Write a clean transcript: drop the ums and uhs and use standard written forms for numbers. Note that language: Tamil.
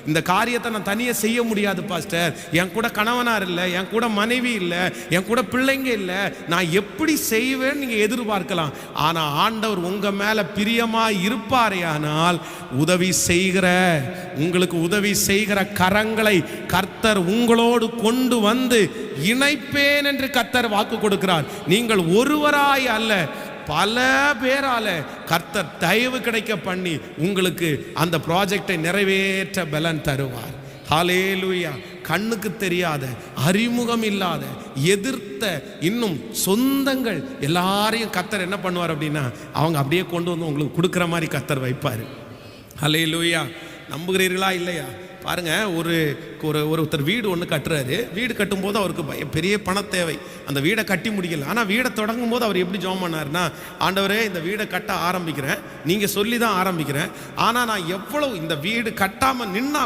இந்த காரியத்தை நான் தனியாக செய்ய முடியாது பாஸ்டர், என் கூட கணவனார் இல்லை, என் கூட மனைவி இல்லை, என் கூட பிள்ளைங்க இல்லை, நான் எப்படி செய்வேன்னு நீங்கள் எதிர்பார்க்கலாம். ஆனால் ஆண்டவர் உங்கள் மேலே பிரியமாக இருப்பாரே ஆனால் உதவி செய்கிற, உங்களுக்கு உதவி செய்கிற கரங்களை கர்த்தர் உங்களோடு கொண்டு வந்து இணைப்பேன் என்று கர்த்தர் வாக்கு கொடுக்கிறார். நீங்கள் ஒருவராய் அல்ல, பல பேரால கர்த்தர் தயவு கிடைக்க பண்ணி உங்களுக்கு அந்த ப்ராஜெக்டை நிறைவேற்ற பலன் தருவார். ஹல்லேலூயா. கண்ணுக்கு தெரியாத, அறிமுகம் இல்லாத, எதிர்த்த இன்னும் சொந்தங்கள் எல்லாரையும் கர்த்தர் என்ன பண்ணுவார் அப்படின்னா அவங்க அப்படியே கொண்டு வந்து உங்களுக்கு கொடுக்குற மாதிரி கர்த்தர் வைப்பார். ஹல்லேலூயா. நம்புகிறீர்களா இல்லையா? பாருங்க, ஒருத்தர் வீடு ஒன்று கட்டுறாரு. வீடு கட்டும்போது அவருக்கு பெரிய பண தேவை. அந்த வீடை கட்டி முடிக்கல. ஆனால் வீடை தொடங்கும் போது அவர் எப்படி ஜெபம் பண்ணாருன்னா, ஆண்டவரே இந்த வீடை கட்ட ஆரம்பிக்கிறேன், நீங்கள் சொல்லி தான் ஆரம்பிக்கிறேன், ஆனால் நான் எவ்வளவு இந்த வீடு கட்டாமல் நின்னா